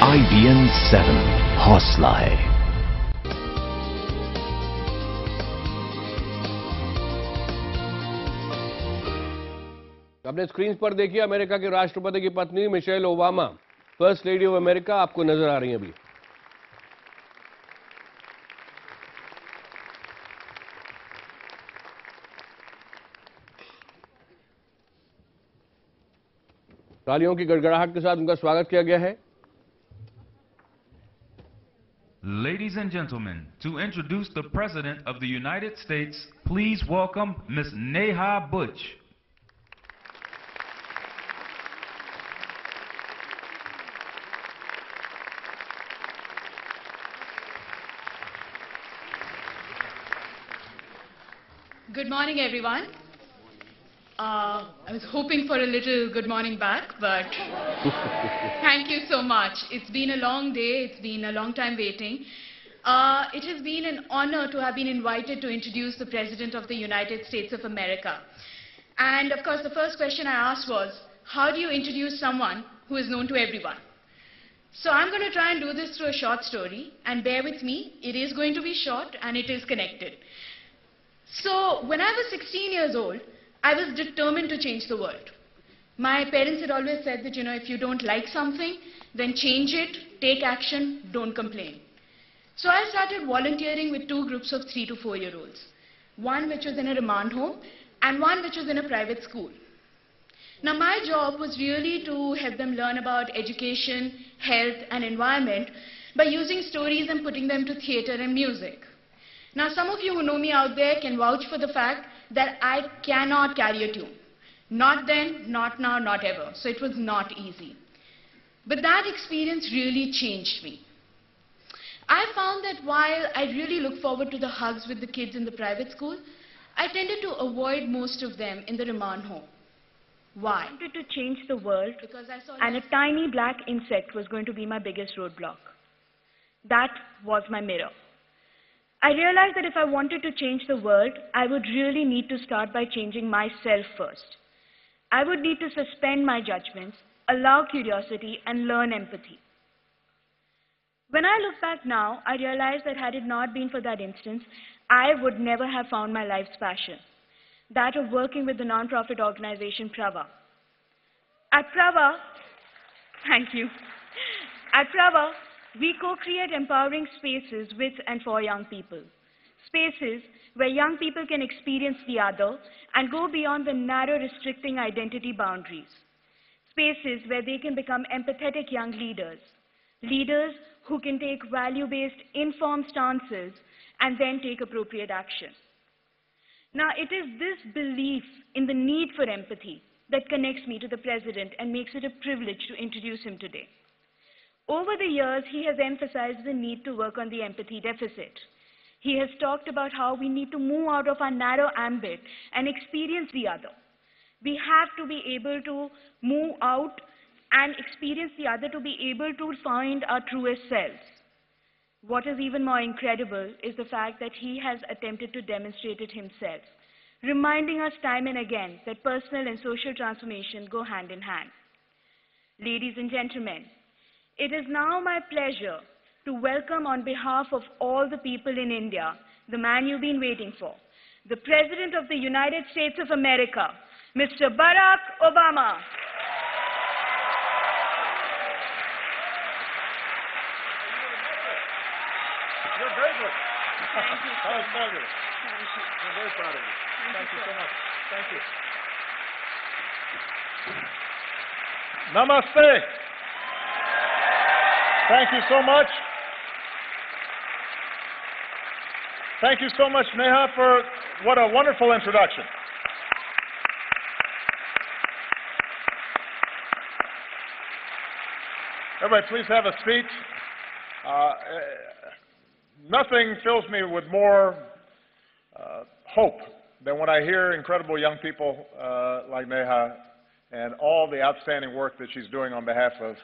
IBN 7 हौसला है। अपने स्क्रीन पर देखिए अमेरिका के राष्ट्रपति की पत्नी Michelle Obama, first lady of America, आपको नजर आ रही हैं अभी। तालियों की गड़गड़ाहट के साथ उनका स्वागत किया गया है। Ladies and gentlemen, to introduce the President of the United States, please welcome Ms. Neha Butch. Good morning, everyone. I was hoping for a little good morning back, but thank you so much. It's been a long day. It's been a long time waiting. It has been an honor to have been invited to introduce the President of the United States of America. And of course, the first question I asked was, how do you introduce someone who is known to everyone? So I'm going to try and do this through a short story, and bear with me, it is going to be short and it is connected. So when I was 16 years old, I was determined to change the world. My parents had always said that, if you don't like something, then change it, take action, don't complain. So I started volunteering with two groups of 3 to 4 year olds. One which was in a remand home and one which was in a private school. Now my job was really to help them learn about education, health and environment by using stories and putting them to theater and music. Now some of you who know me out there can vouch for the fact that I cannot carry a tune. Not then, not now, not ever. So it was not easy. But that experience really changed me. I found that while I really look forward to the hugs with the kids in the private school, I tended to avoid most of them in the remand home. Why? I wanted to change the world, Because I saw and a tiny black insect was going to be my biggest roadblock. That was my mirror. I realized that if I wanted to change the world, I would really need to start by changing myself first. I would need to suspend my judgments, allow curiosity, and learn empathy. When I look back now, I realize that had it not been for that instance, I would never have found my life's passion, that of working with the non-profit organization Prava. At Prava, thank you. At Prava, we co-create empowering spaces with and for young people. Spaces where young people can experience the other and go beyond the narrow restricting identity boundaries. Spaces where they can become empathetic young leaders. Leaders who can take value-based, informed stances and then take appropriate action. Now, it is this belief in the need for empathy that connects me to the President and makes it a privilege to introduce him today. Over the years, he has emphasized the need to work on the empathy deficit. He has talked about how we need to move out of our narrow ambit and experience the other. We have to be able to move out and experience the other to be able to find our truest selves. What is even more incredible is the fact that he has attempted to demonstrate it himself, reminding us time and again that personal and social transformation go hand in hand. Ladies and gentlemen, it is now my pleasure to welcome on behalf of all the people in India, the man you've been waiting for, the President of the United States of America, Mr. Barack Obama. You're very good. Thank you so That was much. fabulous. Thank you. We're very proud of you. Thank you so much. Thank you. Namaste. Thank you so much. Thank you so much, Neha, for what a wonderful introduction. Everybody, please have a seat. Nothing fills me with more hope than when I hear incredible young people like Neha and all the outstanding work that she's doing on behalf of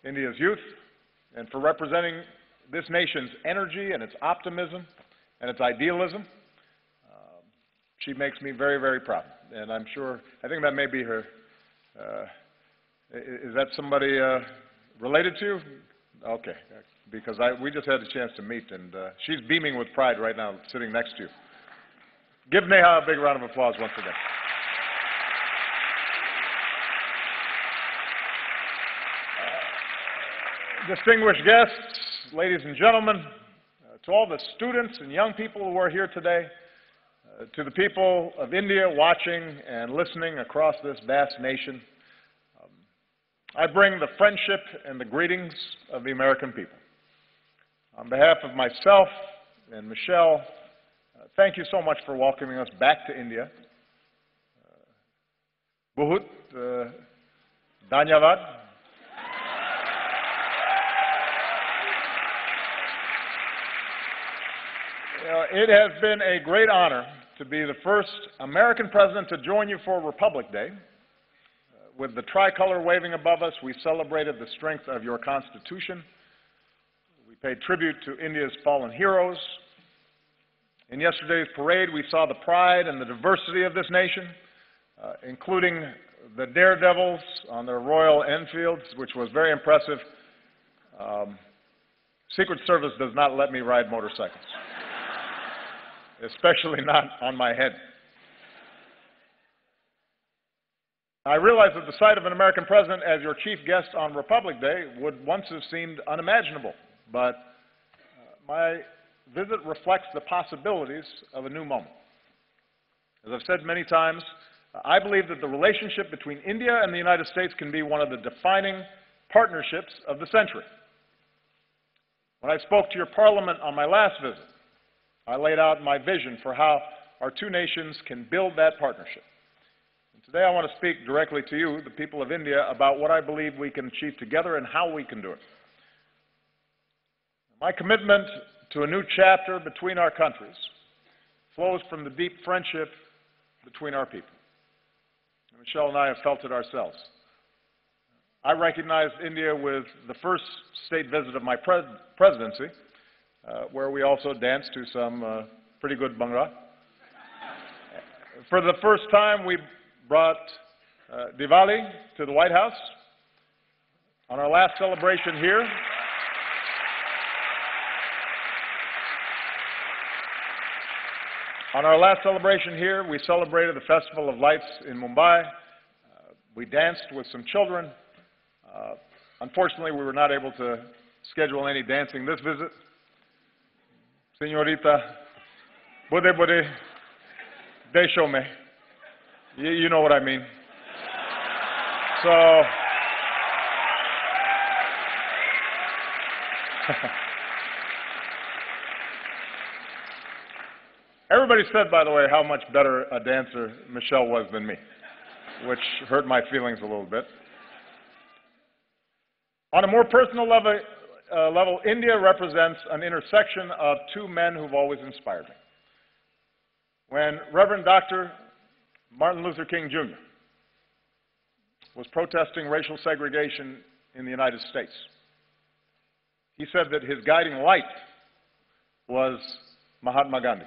India's youth and for representing this nation's energy and its optimism and its idealism. She makes me very, very proud. And I think that may be her, is that somebody Related to you? Okay, because we just had a chance to meet, and she's beaming with pride right now, sitting next to you. Give Neha a big round of applause once again. Distinguished guests, ladies and gentlemen, to all the students and young people who are here today, to the people of India watching and listening across this vast nation, I bring the friendship and the greetings of the American people. On behalf of myself and Michelle, thank you so much for welcoming us back to India. Bahut dhanyavad. It has been a great honor to be the first American president to join you for Republic Day. With the tricolor waving above us, we celebrated the strength of your Constitution. We paid tribute to India's fallen heroes. In yesterday's parade, we saw the pride and the diversity of this nation, including the daredevils on their Royal Enfields, which was very impressive. Secret Service does not let me ride motorcycles, especially not on my head. I realize that the sight of an American president as your chief guest on Republic Day would once have seemed unimaginable, but my visit reflects the possibilities of a new moment. As I've said many times, I believe that the relationship between India and the United States can be one of the defining partnerships of the century. When I spoke to your parliament on my last visit, I laid out my vision for how our two nations can build that partnership. Today I want to speak directly to you, the people of India, about what I believe we can achieve together and how we can do it. My commitment to a new chapter between our countries flows from the deep friendship between our people. Michelle and I have felt it ourselves. I recognized India with the first state visit of my presidency, where we also danced to some pretty good Bhangra. For the first time, we brought Diwali to the White House. On our last celebration here, we celebrated the Festival of Lights in Mumbai. We danced with some children. Unfortunately, we were not able to schedule any dancing this visit. Señorita, bude desho mein. You know what I mean. So, everybody said, by the way, how much better a dancer Michelle was than me, which hurt my feelings a little bit. On a more personal level, India represents an intersection of two men who've always inspired me. When Reverend Dr. Martin Luther King Jr. was protesting racial segregation in the United States, he said that his guiding light was Mahatma Gandhi.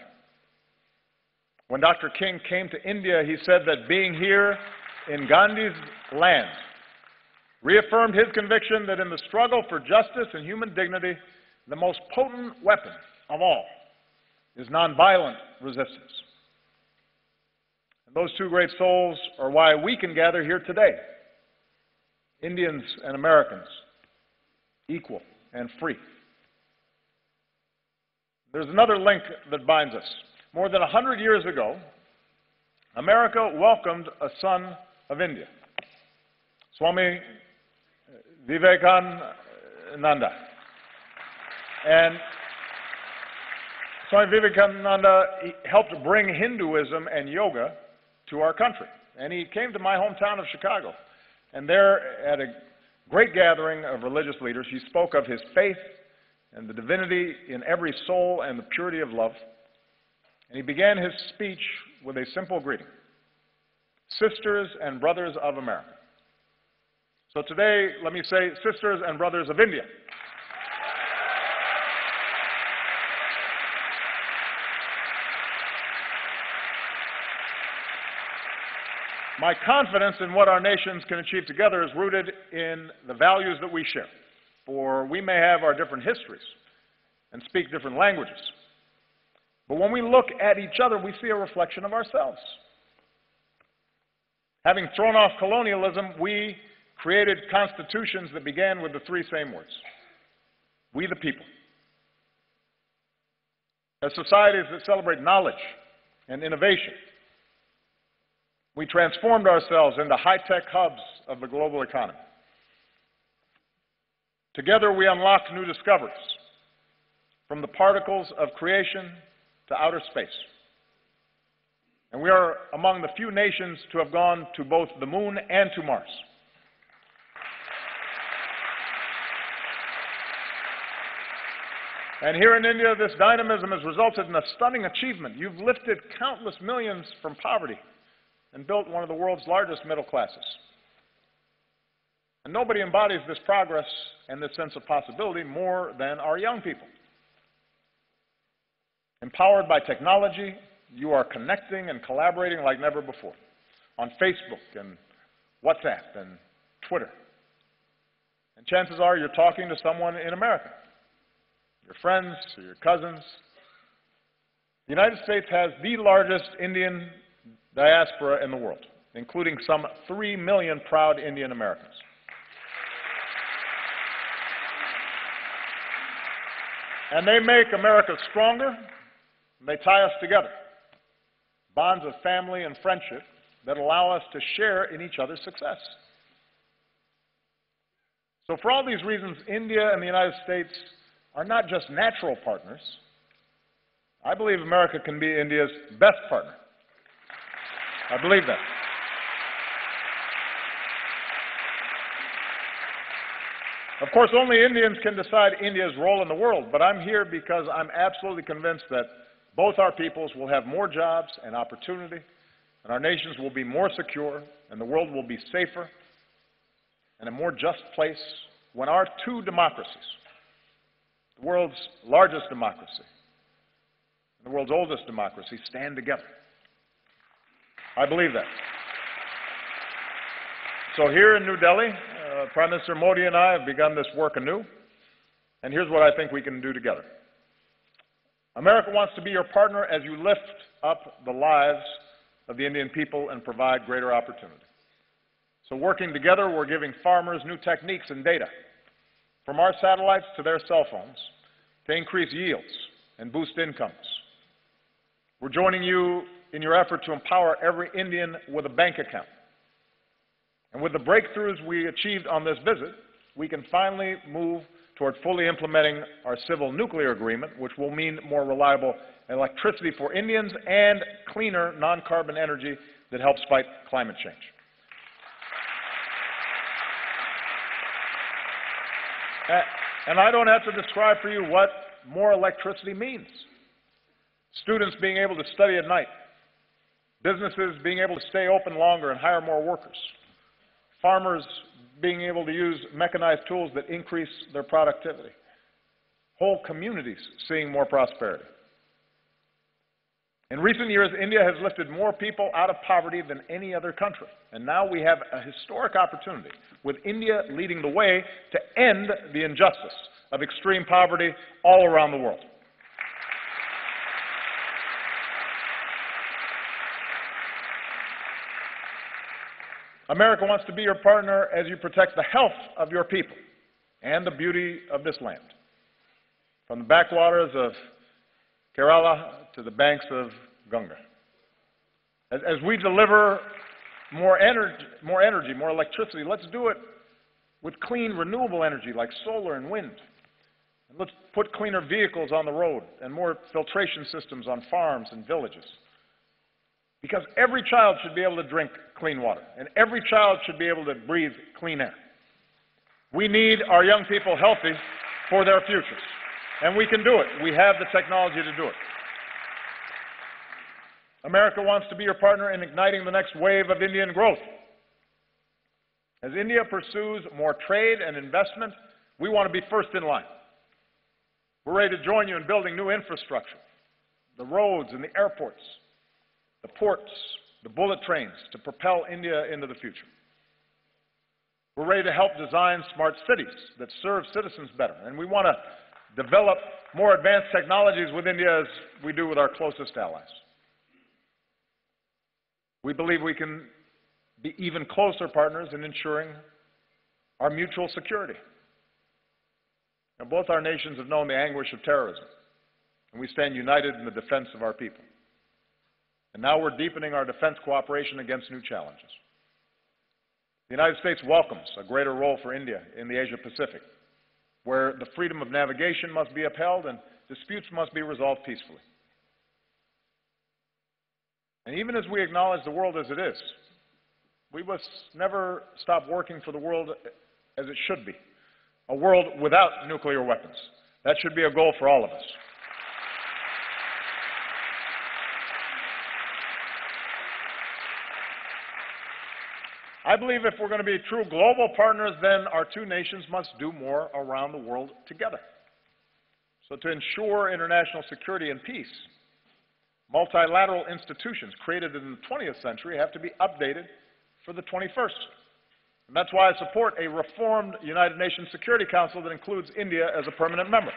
When Dr. King came to India, he said that being here in Gandhi's land reaffirmed his conviction that in the struggle for justice and human dignity, the most potent weapon of all is nonviolent resistance. And those two great souls are why we can gather here today, Indians and Americans, equal and free. There's another link that binds us. More than 100 years ago, America welcomed a son of India, Swami Vivekananda. And Swami Vivekananda helped bring Hinduism and yoga to our country. And he came to my hometown of Chicago. And there, at a great gathering of religious leaders, he spoke of his faith and the divinity in every soul and the purity of love. And he began his speech with a simple greeting: sisters and brothers of America. So today, let me say, sisters and brothers of India. My confidence in what our nations can achieve together is rooted in the values that we share. for we may have our different histories and speak different languages. But when we look at each other, we see a reflection of ourselves. Having thrown off colonialism, we created constitutions that began with the three same words: we the people. As societies that celebrate knowledge and innovation, we transformed ourselves into high-tech hubs of the global economy. Together, we unlocked new discoveries, from the particles of creation to outer space. And we are among the few nations to have gone to both the moon and to Mars. And here in India, this dynamism has resulted in a stunning achievement. You've lifted countless millions from poverty and built one of the world's largest middle classes. And nobody embodies this progress and this sense of possibility more than our young people. Empowered by technology, you are connecting and collaborating like never before on Facebook and WhatsApp and Twitter. And chances are you're talking to someone in America, your friends or your cousins. The United States has the largest Indian diaspora in the world, including some 3 million proud Indian Americans. And they make America stronger. They tie us together, bonds of family and friendship that allow us to share in each other's success. So for all these reasons, India and the United States are not just natural partners. I believe America can be India's best partner. I believe that. Of course, only Indians can decide India's role in the world, but I'm here because I'm absolutely convinced that both our peoples will have more jobs and opportunity, and our nations will be more secure, and the world will be safer and a more just place when our two democracies, the world's largest democracy and the world's oldest democracy, stand together. I believe that. So here in New Delhi, Prime Minister Modi and I have begun this work anew, and here's what I think we can do together. America wants to be your partner as you lift up the lives of the Indian people and provide greater opportunity. So working together, we're giving farmers new techniques and data, from our satellites to their cell phones, to increase yields and boost incomes. We're joining you in your effort to empower every Indian with a bank account. And with the breakthroughs we achieved on this visit, we can finally move toward fully implementing our civil nuclear agreement, which will mean more reliable electricity for Indians and cleaner non-carbon energy that helps fight climate change. And I don't have to describe for you what more electricity means. Students being able to study at night, businesses being able to stay open longer and hire more workers, farmers being able to use mechanized tools that increase their productivity, whole communities seeing more prosperity. In recent years, India has lifted more people out of poverty than any other country. And now we have a historic opportunity, with India leading the way, to end the injustice of extreme poverty all around the world. America wants to be your partner as you protect the health of your people and the beauty of this land, from the backwaters of Kerala to the banks of Ganga. As we deliver more energy, more electricity, let's do it with clean, renewable energy like solar and wind. And let's put cleaner vehicles on the road and more filtration systems on farms and villages. Because every child should be able to drink clean water, and every child should be able to breathe clean air. We need our young people healthy for their futures, and we can do it. We have the technology to do it. America wants to be your partner in igniting the next wave of Indian growth. As India pursues more trade and investment, we want to be first in line. We're ready to join you in building new infrastructure, the roads and the airports, the ports, the bullet trains, to propel India into the future. We're ready to help design smart cities that serve citizens better. And we want to develop more advanced technologies with India as we do with our closest allies. We believe we can be even closer partners in ensuring our mutual security. Now, both our nations have known the anguish of terrorism, and we stand united in the defense of our people. And now we're deepening our defense cooperation against new challenges. The United States welcomes a greater role for India in the Asia-Pacific, where the freedom of navigation must be upheld and disputes must be resolved peacefully. And even as we acknowledge the world as it is, we must never stop working for the world as it should be, a world without nuclear weapons. That should be a goal for all of us. I believe if we're going to be true global partners, then our two nations must do more around the world together. So to ensure international security and peace, multilateral institutions created in the 20th century have to be updated for the 21st. And that's why I support a reformed United Nations Security Council that includes India as a permanent member.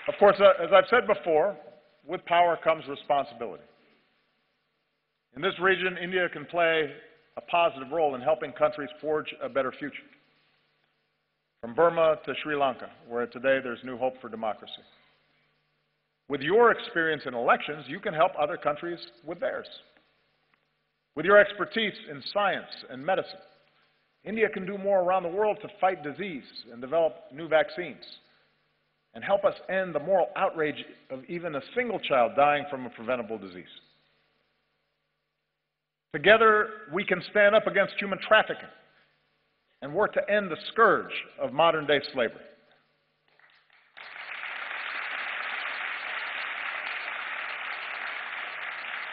Of course, as I've said before, with power comes responsibility. In this region, India can play a positive role in helping countries forge a better future. From Burma to Sri Lanka, where today there's new hope for democracy. With your experience in elections, you can help other countries with theirs. With your expertise in science and medicine, India can do more around the world to fight disease and develop new vaccines, and help us end the moral outrage of even a single child dying from a preventable disease. Together, we can stand up against human trafficking and work to end the scourge of modern-day slavery.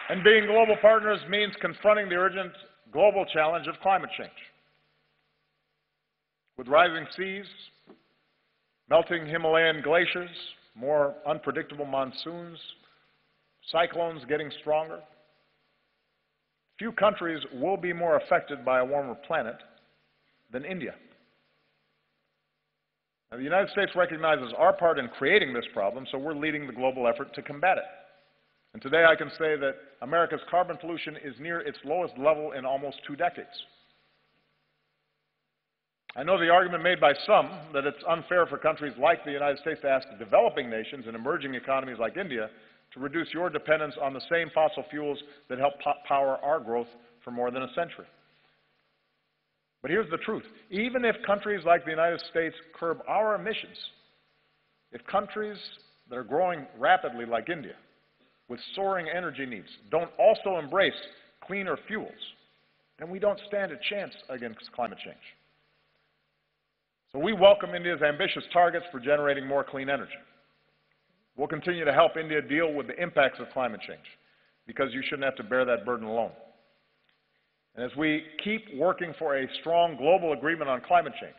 And being global partners means confronting the urgent global challenge of climate change. With rising seas, melting Himalayan glaciers, more unpredictable monsoons, cyclones getting stronger, few countries will be more affected by a warmer planet than India. Now, the United States recognizes our part in creating this problem, so we're leading the global effort to combat it. And today I can say that America's carbon pollution is near its lowest level in almost 2 decades. I know the argument made by some that it's unfair for countries like the United States to ask developing nations and emerging economies like India to reduce your dependence on the same fossil fuels that help power our growth for more than a century. But here's the truth. Even if countries like the United States curb our emissions, if countries that are growing rapidly like India, with soaring energy needs, don't also embrace cleaner fuels, then we don't stand a chance against climate change. So we welcome India's ambitious targets for generating more clean energy. We'll continue to help India deal with the impacts of climate change, because you shouldn't have to bear that burden alone. And as we keep working for a strong global agreement on climate change,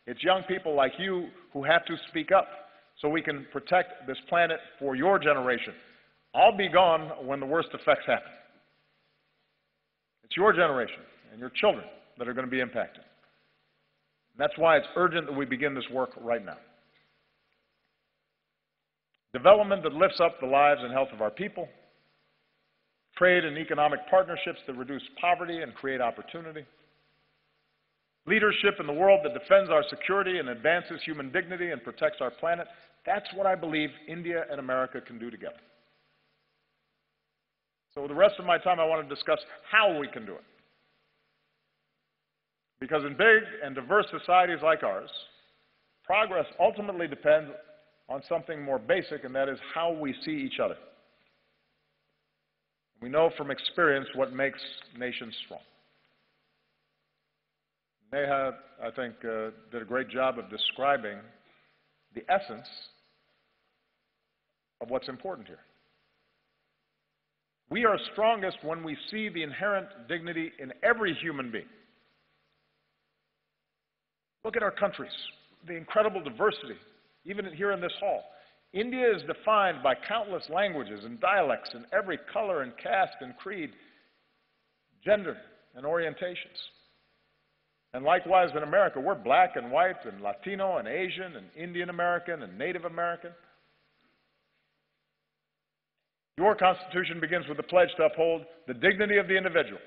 it's young people like you who have to speak up so we can protect this planet for your generation. I'll be gone when the worst effects happen. It's your generation and your children that are going to be impacted. That's why it's urgent that we begin this work right now. Development that lifts up the lives and health of our people, trade and economic partnerships that reduce poverty and create opportunity, leadership in the world that defends our security and advances human dignity and protects our planet. That's what I believe India and America can do together. So with the rest of my time, I want to discuss how we can do it. Because in big and diverse societies like ours, progress ultimately depends on something more basic, and that is how we see each other. We know from experience what makes nations strong. Neha, I think, did a great job of describing the essence of what's important here. We are strongest when we see the inherent dignity in every human being. Look at our countries. the incredible diversity, even here in this hall. India is defined by countless languages and dialects in every color and caste and creed, gender and orientations. And likewise in America, we're black and white and Latino and Asian and Indian American and Native American. Your Constitution begins with the pledge to uphold the dignity of the individual.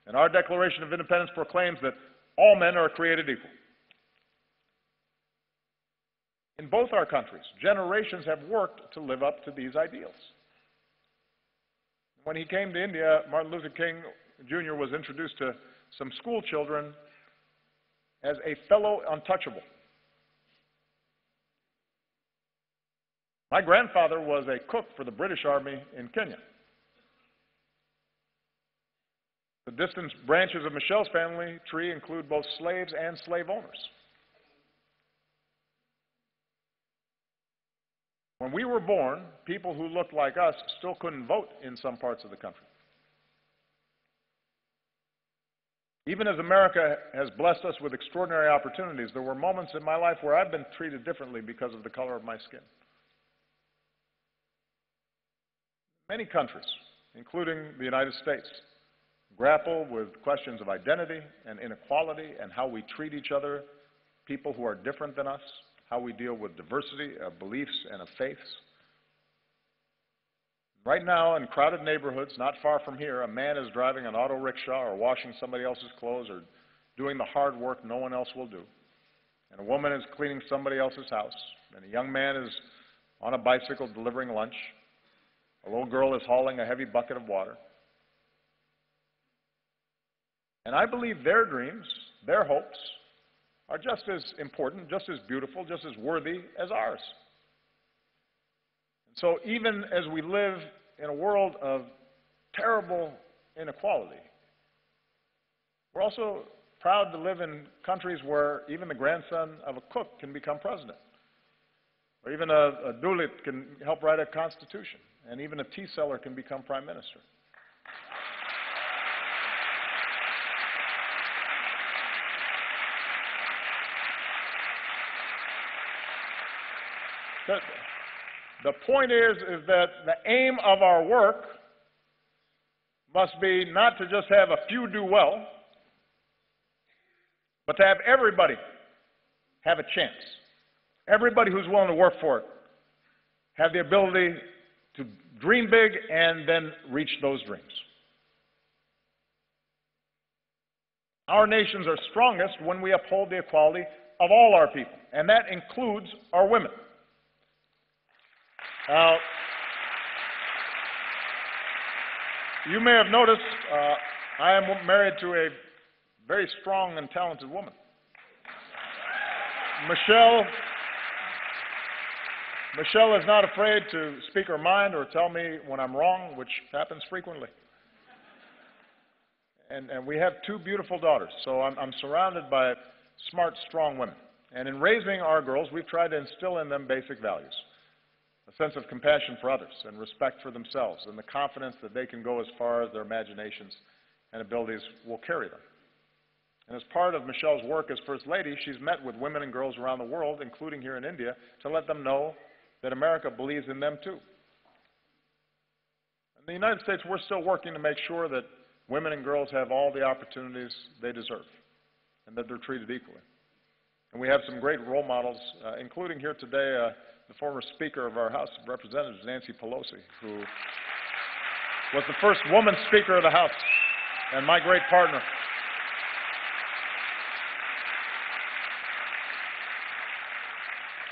And our Declaration of Independence proclaims that all men are created equal. In both our countries, generations have worked to live up to these ideals. When he came to India, Martin Luther King Jr. was introduced to some school children as a fellow untouchable. My grandfather was a cook for the British Army in Kenya. The distant branches of Michelle's family tree include both slaves and slave owners. When we were born, people who looked like us still couldn't vote in some parts of the country. Even as America has blessed us with extraordinary opportunities, there were moments in my life where I've been treated differently because of the color of my skin. Many countries, including the United States, grapple with questions of identity and inequality and how we treat each other, people who are different than us, how we deal with diversity of beliefs and of faiths. Right now, in crowded neighborhoods not far from here, a man is driving an auto rickshaw or washing somebody else's clothes or doing the hard work no one else will do. And a woman is cleaning somebody else's house. And a young man is on a bicycle delivering lunch. A little girl is hauling a heavy bucket of water. And I believe their dreams, their hopes, are just as important, just as beautiful, just as worthy as ours. So even as we live in a world of terrible inequality, we're also proud to live in countries where even the grandson of a cook can become president, or even a Dulit can help write a constitution, and even a tea seller can become prime minister. The point is that the aim of our work must be not to just have a few do well, but to have everybody have a chance. Everybody who's willing to work for it have the ability to dream big and then reach those dreams. Our nations are strongest when we uphold the equality of all our people, and that includes our women. Now, you may have noticed I am married to a very strong and talented woman. Michelle is not afraid to speak her mind or tell me when I'm wrong, which happens frequently. And we have two beautiful daughters, so I'm surrounded by smart, strong women. And in raising our girls, we've tried to instill in them basic values. A sense of compassion for others and respect for themselves and the confidence that they can go as far as their imaginations and abilities will carry them. And as part of Michelle's work as First Lady, she's met with women and girls around the world, including here in India, to let them know that America believes in them too. In the United States, we're still working to make sure that women and girls have all the opportunities they deserve and that they're treated equally. And we have some great role models, including here today, the former Speaker of our House of Representatives, Nancy Pelosi, who was the first woman Speaker of the House and my great partner.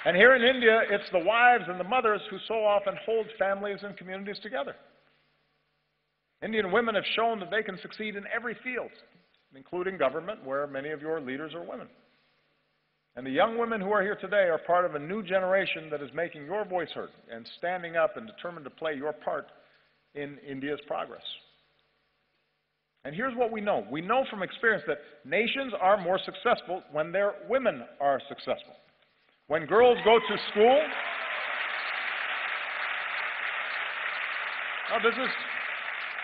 And here in India, it's the wives and the mothers who so often hold families and communities together. Indian women have shown that they can succeed in every field, including government, where many of your leaders are women. And the young women who are here today are part of a new generation that is making your voice heard and standing up and determined to play your part in India's progress. And here's what we know. We know from experience that nations are more successful when their women are successful. When girls go to school,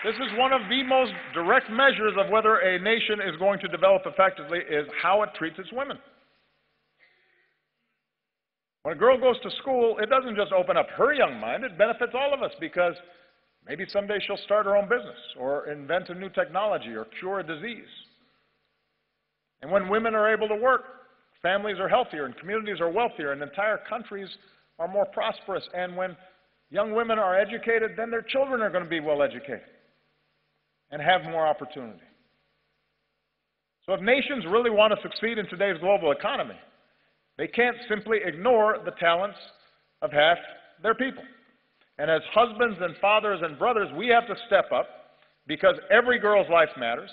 this is one of the most direct measures of whether a nation is going to develop effectively is how it treats its women. When a girl goes to school, it doesn't just open up her young mind, it benefits all of us because maybe someday she'll start her own business or invent a new technology or cure a disease. And when women are able to work, families are healthier and communities are wealthier and entire countries are more prosperous. And when young women are educated, then their children are going to be well educated and have more opportunity. So if nations really want to succeed in today's global economy, they can't simply ignore the talents of half their people. And as husbands and fathers and brothers, we have to step up because every girl's life matters.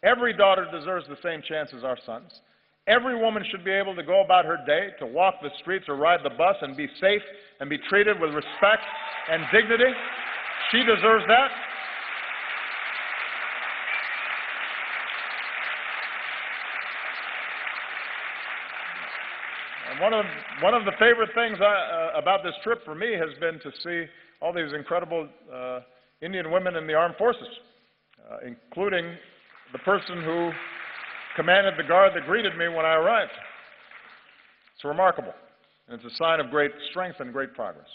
Every daughter deserves the same chance as our sons. Every woman should be able to go about her day, to walk the streets or ride the bus and be safe and be treated with respect and dignity. She deserves that. And one of the favorite things about this trip for me has been to see all these incredible Indian women in the armed forces, including the person who commanded the guard that greeted me when I arrived. It's remarkable, and it's a sign of great strength and great progress.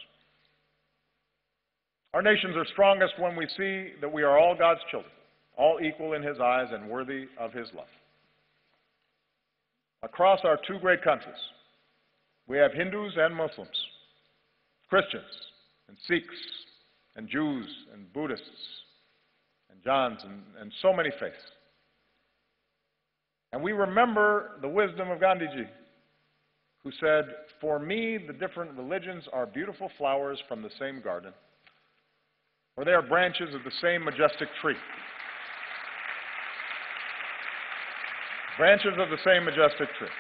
Our nations are strongest when we see that we are all God's children, all equal in His eyes and worthy of His love. Across our two great countries, we have Hindus and Muslims, Christians and Sikhs and Jews and Buddhists and Jains and so many faiths. And we remember the wisdom of Gandhiji, who said, "For me, the different religions are beautiful flowers from the same garden, or they are branches of the same majestic tree." Branches of the same majestic tree.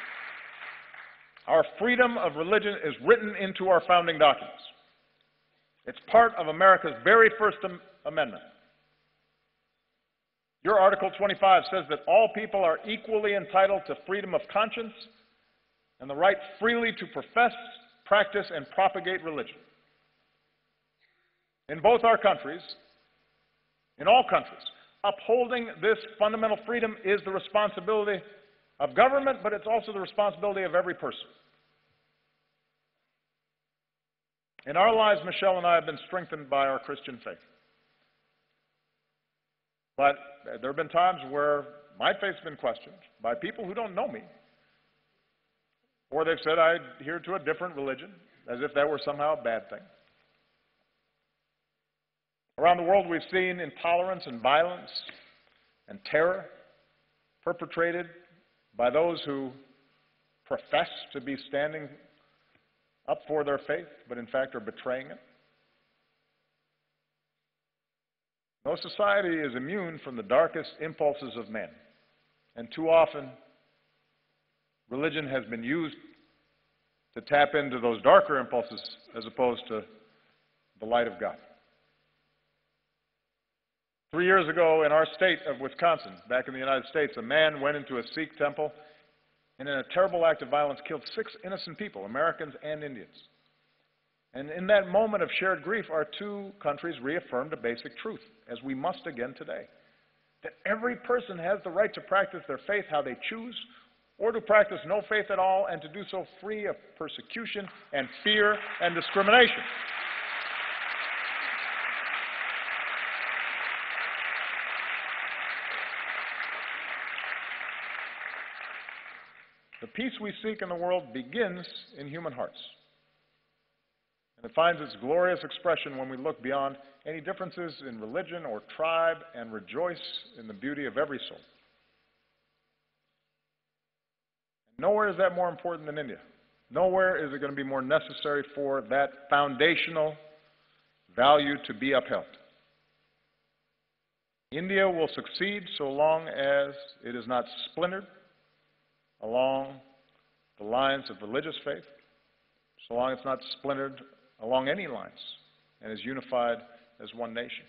Our freedom of religion is written into our founding documents. It's part of America's very first amendment. Your Article 25 says that all people are equally entitled to freedom of conscience and the right freely to profess, practice, and propagate religion. In both our countries, in all countries, upholding this fundamental freedom is the responsibility of government, but it's also the responsibility of every person. In our lives, Michelle and I have been strengthened by our Christian faith. But there have been times where my faith's been questioned by people who don't know me. Or they've said I adhere to a different religion, as if that were somehow a bad thing. Around the world, we've seen intolerance and violence and terror perpetrated by those who profess to be standing up for their faith, but in fact are betraying it. No society is immune from the darkest impulses of man, and too often religion has been used to tap into those darker impulses as opposed to the light of God. 3 years ago in our state of Wisconsin, back in the United States, a man went into a Sikh temple and in a terrible act of violence killed 6 innocent people, Americans and Indians. And in that moment of shared grief, our two countries reaffirmed a basic truth, as we must again today, that every person has the right to practice their faith how they choose, or to practice no faith at all, and to do so free of persecution and fear and discrimination. The peace we seek in the world begins in human hearts. And it finds its glorious expression when we look beyond any differences in religion or tribe and rejoice in the beauty of every soul. Nowhere is that more important than India. Nowhere is it going to be more necessary for that foundational value to be upheld. India will succeed so long as it is not splintered along the lines of religious faith, so long as it's not splintered along any lines and is unified as one nation.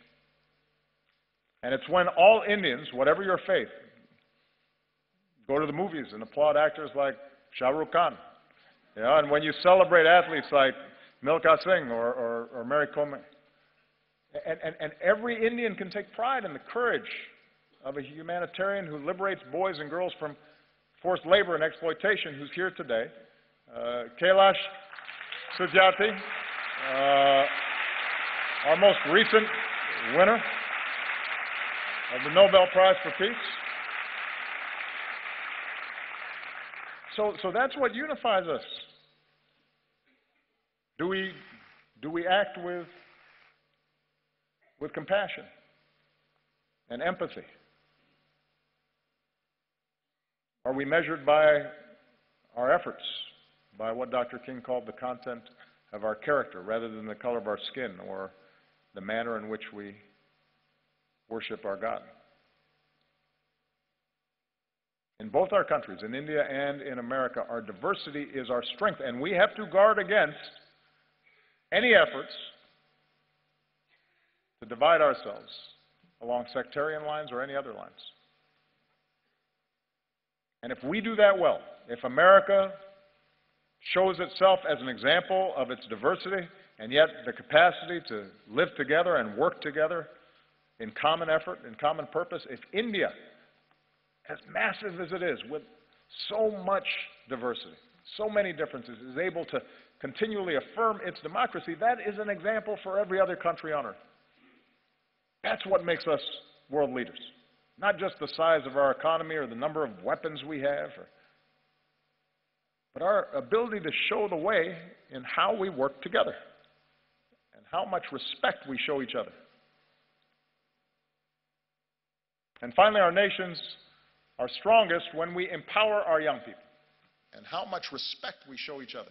And it's when all Indians, whatever your faith, go to the movies and applaud actors like Shah Rukh Khan, and when you celebrate athletes like Milkha Singh or Mary Kom, and every Indian can take pride in the courage of a humanitarian who liberates boys and girls from forced labor and exploitation, who's here today. Kailash Sujati, our most recent winner of the Nobel Prize for Peace. So that's what unifies us. Do we act with compassion and empathy? Are we measured by our efforts, by what Dr. King called the content of our character, rather than the color of our skin or the manner in which we worship our God? In both our countries, in India and in America, our diversity is our strength, and we have to guard against any efforts to divide ourselves along sectarian lines or any other lines. And if we do that well, if America shows itself as an example of its diversity and yet the capacity to live together and work together in common effort, in common purpose, if India, as massive as it is, with so much diversity, so many differences, is able to continually affirm its democracy, that is an example for every other country on earth. That's what makes us world leaders. Not just the size of our economy or the number of weapons we have, but our ability to show the way in how we work together and how much respect we show each other. And finally, our nations are strongest when we empower our young people, and how much respect we show each other.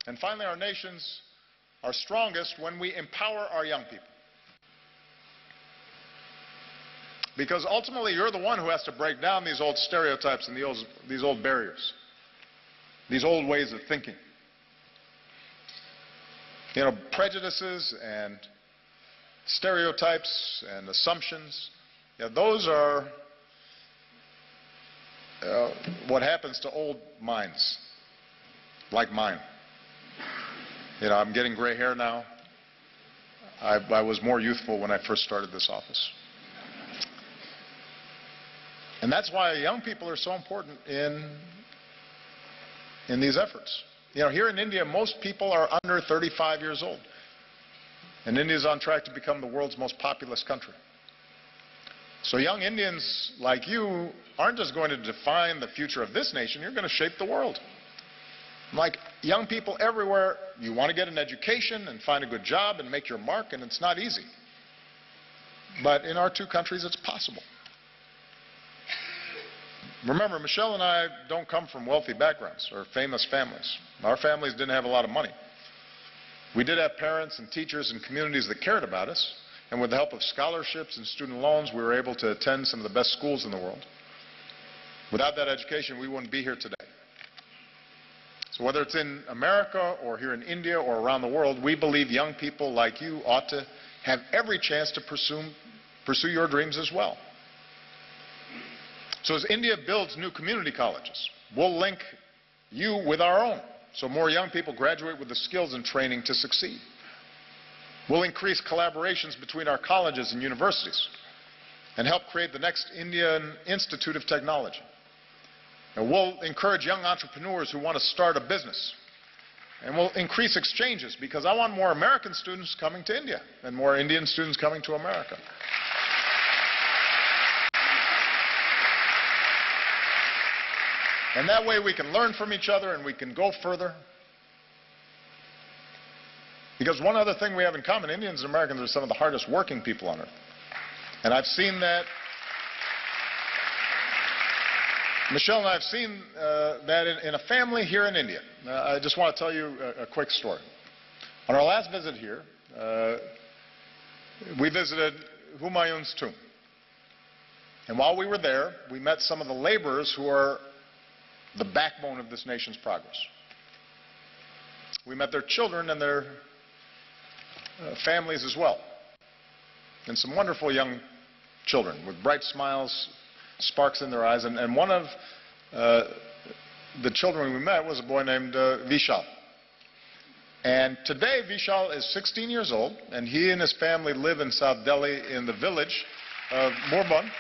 And finally, our nations are strongest when we empower our young people. Because ultimately, you're the one who has to break down these old stereotypes and these old barriers, these old ways of thinking. You know, prejudices and stereotypes and assumptions, those are what happens to old minds, like mine. You know, I'm getting gray hair now. I was more youthful when I first started this office. And that's why young people are so important in these efforts. You know, here in India, most people are under 35 years old. And India is on track to become the world's most populous country. So young Indians like you aren't just going to define the future of this nation, you're going to shape the world. Like young people everywhere, you want to get an education and find a good job and make your mark, and it's not easy. But in our two countries, it's possible. Remember, Michelle and I don't come from wealthy backgrounds or famous families. Our families didn't have a lot of money. We did have parents and teachers and communities that cared about us, and with the help of scholarships and student loans, we were able to attend some of the best schools in the world. Without that education, we wouldn't be here today. So whether it's in America or here in India or around the world, we believe young people like you ought to have every chance to pursue your dreams as well. So as India builds new community colleges, we'll link you with our own, so more young people graduate with the skills and training to succeed. We'll increase collaborations between our colleges and universities and help create the next Indian Institute of Technology. And we'll encourage young entrepreneurs who want to start a business. And we'll increase exchanges, because I want more American students coming to India and more Indian students coming to America. And that way we can learn from each other and we can go further. Because one other thing we have in common, Indians and Americans are some of the hardest working people on earth. And I've seen that. Michelle and I have seen that in a family here in India. I just want to tell you a quick story. On our last visit here, we visited Humayun's tomb. And while we were there, we met some of the laborers who are the backbone of this nation's progress. We met their children and their families as well. And some wonderful young children with bright smiles, sparks in their eyes. And one of the children we met was a boy named Vishal. And today Vishal is 16 years old, and he and his family live in South Delhi in the village of Bourbon.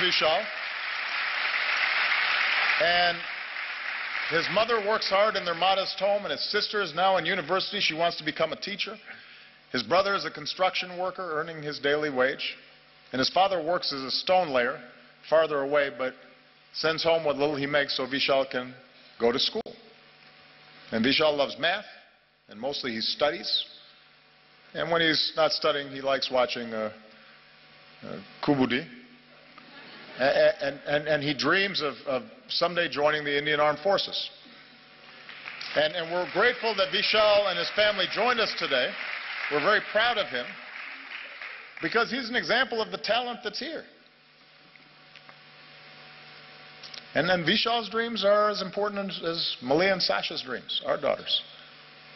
Vishal. And his mother works hard in their modest home, and his sister is now in university. She wants to become a teacher. His brother is a construction worker earning his daily wage. And his father works as a stone layer farther away, but sends home what little he makes so Vishal can go to school. And Vishal loves math, and mostly he studies. And when he's not studying, he likes watching Kubudi. And he dreams of someday joining the Indian Armed Forces. And we're grateful that Vishal and his family joined us today. We're very proud of him because he's an example of the talent that's here. And then Vishal's dreams are as important as Malia and Sasha's dreams, our daughters.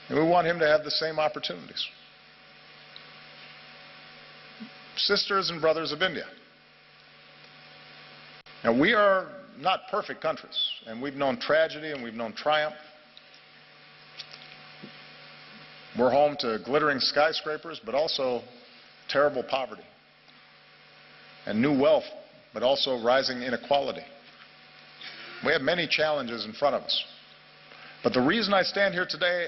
And we want him to have the same opportunities. Sisters and brothers of India. Now, we are not perfect countries, and we've known tragedy and we've known triumph. We're home to glittering skyscrapers, but also terrible poverty. And new wealth, but also rising inequality. We have many challenges in front of us. But the reason I stand here today,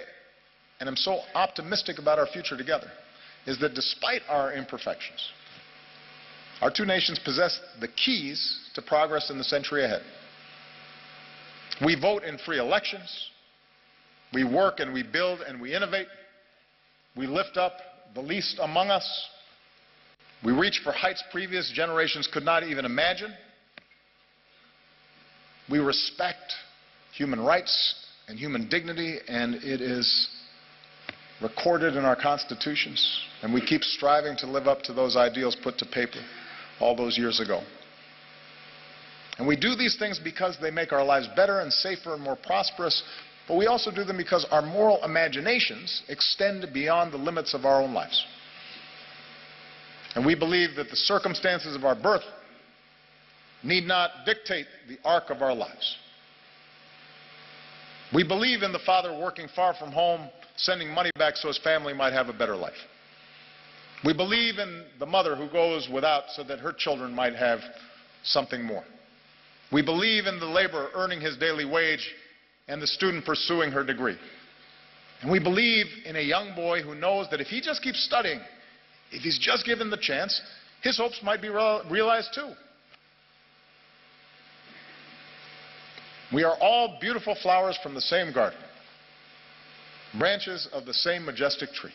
and I'm so optimistic about our future together, is that despite our imperfections, our two nations possess the keys to progress in the century ahead. We vote in free elections. We work and we build and we innovate. We lift up the least among us. We reach for heights previous generations could not even imagine. We respect human rights and human dignity, and it is recorded in our constitutions. And we keep striving to live up to those ideals put to paper all those years ago. And we do these things because they make our lives better and safer and more prosperous, but we also do them because our moral imaginations extend beyond the limits of our own lives. And we believe that the circumstances of our birth need not dictate the arc of our lives. We believe in the father working far from home, sending money back so his family might have a better life. We believe in the mother who goes without so that her children might have something more. We believe in the laborer earning his daily wage and the student pursuing her degree. And we believe in a young boy who knows that if he just keeps studying, if he's just given the chance, his hopes might be realized too. We are all beautiful flowers from the same garden, branches of the same majestic tree.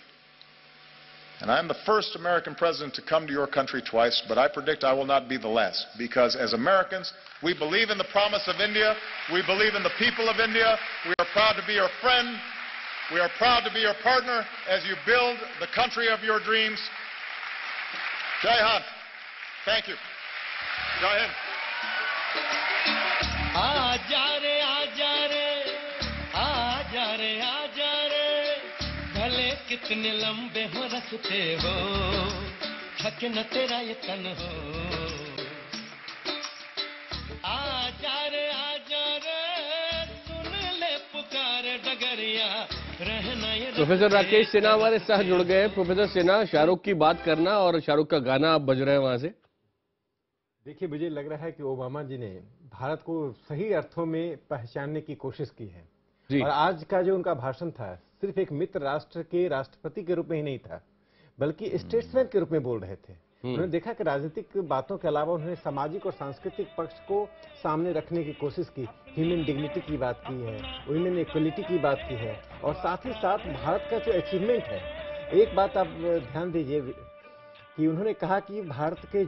And I'm the first American president to come to your country twice, but I predict I will not be the last, because as Americans, we believe in the promise of India, we believe in the people of India, we are proud to be your friend, we are proud to be your partner as you build the country of your dreams. Jai Hind. Thank you. Jai Hind. आजा रे आजा रे आजा रे आजा रे भले कितने लंबे हो रखते हो थक न तेरा ये तन हो आजा रे सुन ले पुकार डगरिया रहना ये प्रोफेसर राकेश सिन्हा हमारे साथ जुड़ गए। प्रोफेसर सिन्हा, शाहरुख की बात करना और शाहरुख का गाना आप बज रहे हैं वहां से। देखिए, मुझे लग रहा है कि ओबामा जी ने भारत को सही अर्थों में पहचानने की कोशिश की है जी। और आज का जो उनका भाषण था सिर्फ एक मित्र राष्ट्र के राष्ट्रपति के रूप में ही नहीं था, बल्कि स्टेट्समैन के रूप में बोल रहे थे। उन्होंने देखा कि राजनीतिक बातों के अलावा उन्होंने सामाजिक और सांस्कृतिक पक्ष को सामने रखने की कोशिश की। ह्यूमन डिग्निटी की बात की है, वुमेन इक्वलिटी की बात की है, और साथ ही साथ भारत का जो अचीवमेंट है। एक बात आप ध्यान दीजिए कि उन्होंने कहा कि भारत के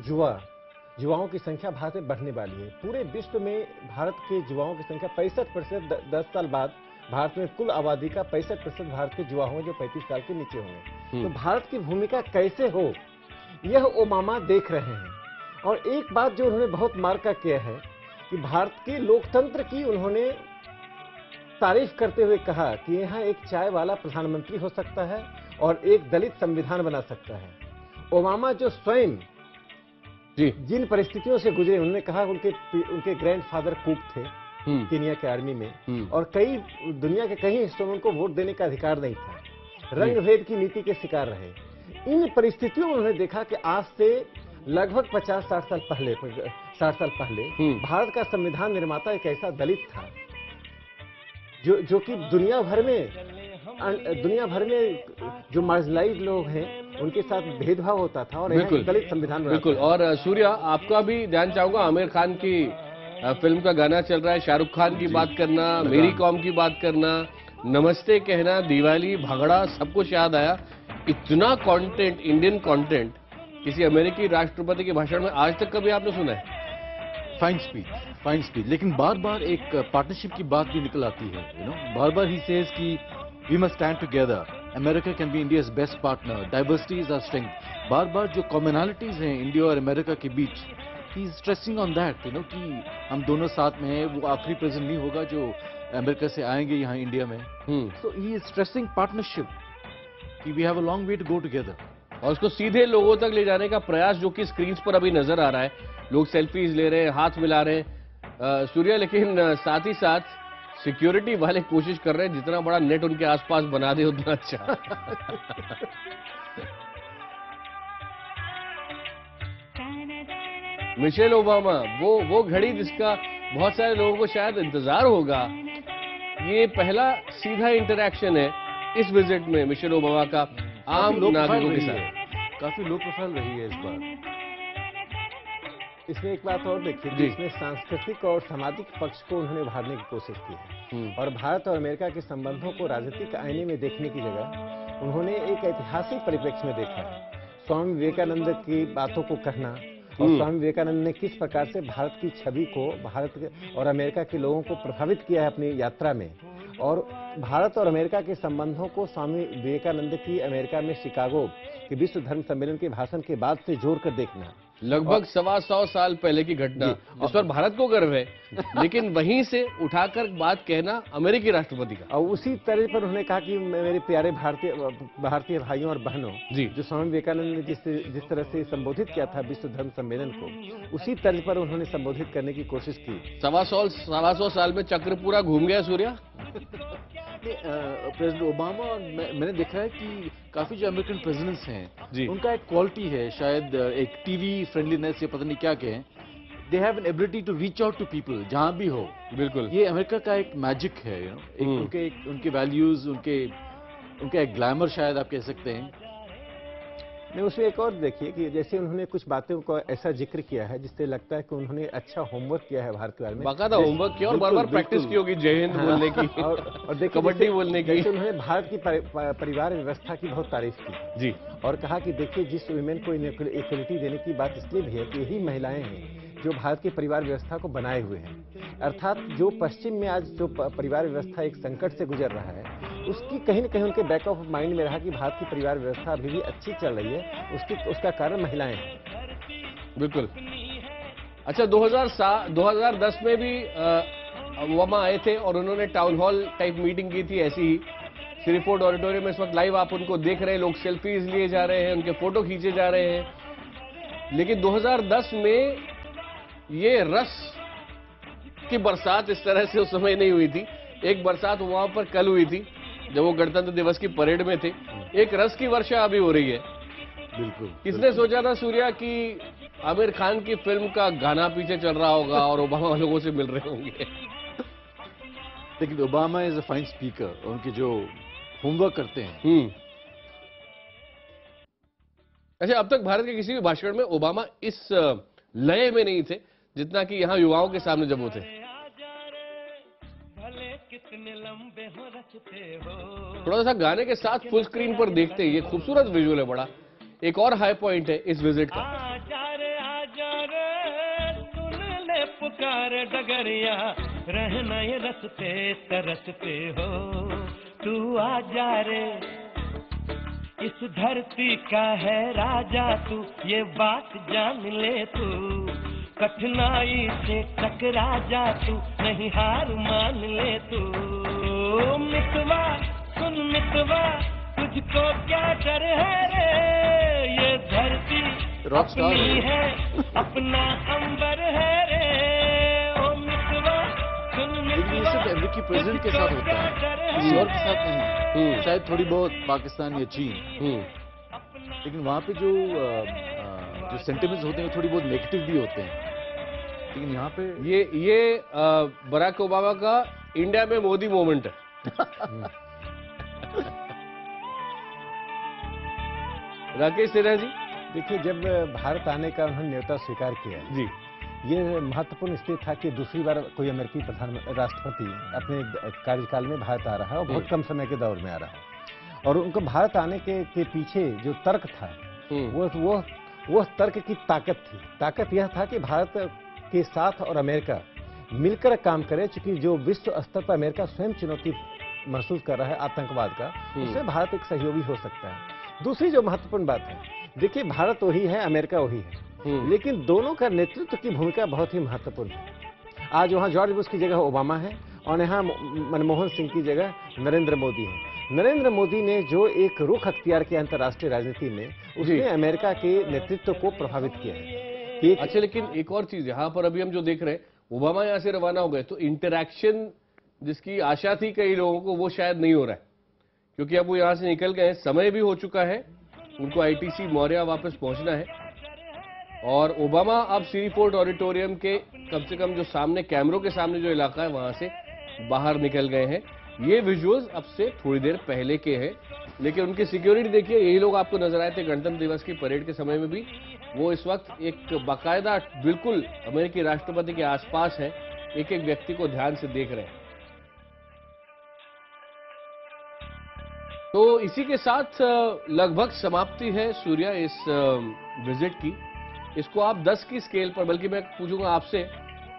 युवाओं की संख्या भारत में बढ़ने वाली है। पूरे विश्व में भारत के युवाओं की संख्या 65%, 10 साल बाद भारत में कुल आबादी का 65% भारत के युवा होंगे जो 35 साल के नीचे होंगे। तो भारत की भूमिका कैसे हो, यह ओबामा देख रहे हैं। और एक बात जो उन्होंने बहुत मार्का किया है कि भारत के लोकतंत्र की उन्होंने तारीफ करते हुए कहा कि यहाँ एक चाय वाला प्रधानमंत्री हो सकता है और एक दलित संविधान बना सकता है। ओबामा जो स्वयं जिन परिस्थितियों से गुजरे, उन्होंने कहा उनके ग्रैंडफादर कुक थे केनिया के आर्मी में, और कई दुनिया के कई हिस्सों में उनको वोट देने का अधिकार नहीं था, रंग भेद की नीति के शिकार रहे। इन परिस्थितियों में उन्होंने देखा कि आज से लगभग 50-60 साल पहले 60 साल पहले भारत का संविधान निर्माता एक ऐसा दलित था जो कि दुनिया भर में जो मार्जिनलाइज्ड लोग हैं उनके साथ भेदभाव होता था और एक दलित संविधान बनाता बिल्कुल। और सूर्या, आपका भी ध्यान चाहूंगा, आमिर खान की फिल्म का गाना चल रहा है, शाहरुख खान की बात करना, मेरी कॉम की बात करना, नमस्ते कहना, दिवाली, भगड़ा, सब कुछ याद आया। इतना कंटेंट, इंडियन कंटेंट किसी अमेरिकी राष्ट्रपति के भाषण में आज तक कभी आपने सुना है? फाइन स्पीच, लेकिन बार बार एक पार्टनरशिप की बात भी निकल आती है। बार बार ही सेज कि we must stand together, America can be India's best partner, diversity is our strength. बार बार जो कॉमनैलिटीज हैं इंडिया और अमेरिका के बीच, he is stressing on that कि हम दोनों साथ में हैं। वो आखिरी प्रेसिडेंट नहीं होगा जो अमेरिका से आएंगे यहाँ इंडिया में। So he is stressing partnership कि we have a long way to go together, और उसको सीधे लोगों तक ले जाने का प्रयास जो कि स्क्रीन पर अभी नजर आ रहा है। लोग सेल्फीज ले रहे हैं, हाथ मिला रहे हैं सूर्या, लेकिन साथ ही साथ सिक्योरिटी वाले कोशिश कर रहे हैं जितना बड़ा नेट उनके आसपास बना दे उतना अच्छा। मिशेल ओबामा, वो घड़ी जिसका बहुत सारे लोगों को शायद इंतजार होगा। ये पहला सीधा इंटरैक्शन है इस विजिट में मिशेल ओबामा का आम नागरिकों के साथ। काफी लो प्रोफाइल रही है इस बार। इसमें एक बात और देखिए कि इसमें सांस्कृतिक और सामाजिक पक्ष को उन्होंने उभारने की कोशिश की है और भारत और अमेरिका के संबंधों को राजनीतिक आईने में देखने की जगह उन्होंने एक ऐतिहासिक परिप्रेक्ष्य में देखा है। स्वामी विवेकानंद की बातों को कहना और स्वामी विवेकानंद ने किस प्रकार से भारत की छवि को, भारत और अमेरिका के लोगों को प्रभावित किया है अपनी यात्रा में, और भारत और अमेरिका के संबंधों को स्वामी विवेकानंद की अमेरिका में शिकागो के विश्व धर्म सम्मेलन के भाषण के बाद से जोड़कर देखना। लगभग 125 साल पहले की घटना जिस पर भारत को गर्व है, लेकिन वहीं से उठाकर बात कहना अमेरिकी राष्ट्रपति का। और उसी तरह पर उन्होंने कहा कि मेरे प्यारे भारतीय भाइयों और बहनों, जो स्वामी विवेकानंद ने जिस तरह से संबोधित किया था विश्व धर्म सम्मेलन को, उसी तरह पर उन्होंने संबोधित करने की कोशिश की। 125 साल में चक्र पूरा घूम गया सूर्या। प्रेसिडेंट ओबामा, और मैंने देखा है कि काफी जो अमेरिकन प्रेसिडेंट्स हैं उनका एक क्वालिटी है, शायद एक टीवी फ्रेंडलीनेस या पता नहीं क्या कहें, they have an ability to reach out to people जहां भी हो। बिल्कुल, ये अमेरिका का एक मैजिक है, उनके वैल्यूज, उनका एक ग्लैमर शायद आप कह सकते हैं। नहीं, उसमें एक और देखिए कि जैसे उन्होंने कुछ बातों को ऐसा जिक्र किया है जिससे लगता है कि उन्होंने अच्छा होमवर्क किया है भारत के बारे में, बाकायदा होमवर्क किया और बार-बार प्रैक्टिस की होगी जय हिंद बोलने की और कबड्डी बोलने की। उन्होंने भारत की परिवार व्यवस्था की बहुत तारीफ की जी, और कहा कि देखिए जिस वुमेन को इक्वलिटी देने की बात इसलिए भी है कि यही महिलाएं हैं जो भारत की परिवार व्यवस्था को बनाए हुए हैं। अर्थात जो पश्चिम में आज जो परिवार व्यवस्था एक संकट से गुजर रहा है, उसकी कहीं न कहीं उनके बैक ऑफ माइंड में रहा कि भारत की परिवार व्यवस्था अभी भी अच्छी चल रही है, उसका कारण महिलाएं हैं। बिल्कुल। अच्छा, 2010 में भी ओबामा आए थे और उन्होंने टाउन हॉल टाइप मीटिंग की थी ऐसी ही श्रीफोर्ड ऑडिटोरियम में। इस वक्त लाइव आप उनको देख रहे हैं, लोग सेल्फीज लिए जा रहे हैं, उनके फोटो खींचे जा रहे हैं। लेकिन 2010 में ये रस की बरसात इस तरह से उस समय नहीं हुई थी। एक बरसात वहां पर कल हुई थी जब वो गणतंत्र दिवस की परेड में थे। एक रस की वर्षा अभी हो रही है। बिल्कुल। किसने सोचा था सूर्या कि आमिर खान की फिल्म का गाना पीछे चल रहा होगा और ओबामा लोगों से मिल रहे होंगे। लेकिन Obama is a fine speaker, उनके जो होमवर्क करते हैं। अच्छा, अब तक भारत के किसी भी भाषण में ओबामा इस लय में नहीं थे जितना कि यहाँ युवाओं के सामने जब वो थे। थोड़ा सा गाने के साथ फुल स्क्रीन पर देखते हैं, ये खूबसूरत विजुअल है बड़ा। एक और हाई पॉइंट है इस विजिट का। पुकार डगरिया रहना ये रस्ते तरसते हो, तू आ जा रे, इस धरती का है राजा तू, ये बात जान ले तू, कठिनाई से टकरा जा तू, नहीं हार मान ले तू। मितवा सुन मितवा, तुझको क्या डर है रे, ये धरती अपनी है, अपना अंबर है रे। ओ मितवा सुन मितवा, ये सिर्फ अमेरिकी प्रेसिडेंट के साथ होता है, किसी और के साथ नहीं। शायद थोड़ी बहुत पाकिस्तान या चीन, लेकिन वहाँ पे जो सेंटिमेंट्स होते हैं थोड़ी बहुत नेगेटिव भी होते हैं। लेकिन यहाँ पे ये बराक ओबामा का इंडिया में मोदी मोमेंट है। राकेश सिन्हा जी, देखिए, जब भारत आने का उन्होंने न्योता स्वीकार किया जी, ये महत्वपूर्ण इसलिए था कि दूसरी बार कोई अमेरिकी राष्ट्रपति अपने कार्यकाल में भारत आ रहा है और बहुत कम समय के दौर में आ रहा है। और उनको भारत आने के पीछे जो तर्क था वो तर्क की ताकत थी। ताकत यह था कि भारत के साथ और अमेरिका मिलकर काम करे, चूंकि जो विश्व स्तर पर अमेरिका स्वयं चुनौती महसूस कर रहा है आतंकवाद का, उससे भारत एक सहयोगी हो सकता है। दूसरी जो महत्वपूर्ण बात है, देखिए, भारत वही है, अमेरिका वही है, लेकिन दोनों का नेतृत्व की भूमिका बहुत ही महत्वपूर्ण है। आज वहाँ जॉर्ज बुश की जगह ओबामा है और यहाँ मनमोहन सिंह की जगह नरेंद्र मोदी है। नरेंद्र मोदी ने जो एक रुख अख्तियार किया अंतर्राष्ट्रीय राजनीति में, उसने अमेरिका के नेतृत्व को प्रभावित किया है। अच्छा, लेकिन एक और चीज यहाँ पर अभी हम जो देख रहे हैं, ओबामा यहाँ से रवाना हो गए तो इंटरैक्शन जिसकी आशा थी कई लोगों को, वो शायद नहीं हो रहा है, क्योंकि अब वो यहाँ से निकल गए हैं, समय भी हो चुका है, उनको आईटीसी मौर्या वापस पहुंचना है। और ओबामा अब सीरीफोर्ड ऑडिटोरियम के कम से कम जो सामने कैमरों के सामने जो इलाका है वहां से बाहर निकल गए हैं। ये विजुअल्स अब से थोड़ी देर पहले के हैं, लेकिन उनकी सिक्योरिटी देखिए, यही लोग आपको नजर आए थे गणतंत्र दिवस की परेड के समय में भी। वो इस वक्त एक बाकायदा बिल्कुल अमेरिकी राष्ट्रपति के आसपास है, एक एक व्यक्ति को ध्यान से देख रहे हैं। तो इसी के साथ लगभग समाप्ति है सूर्या इस विजिट की। इसको आप 10 की स्केल पर, बल्कि मैं पूछूंगा आपसे,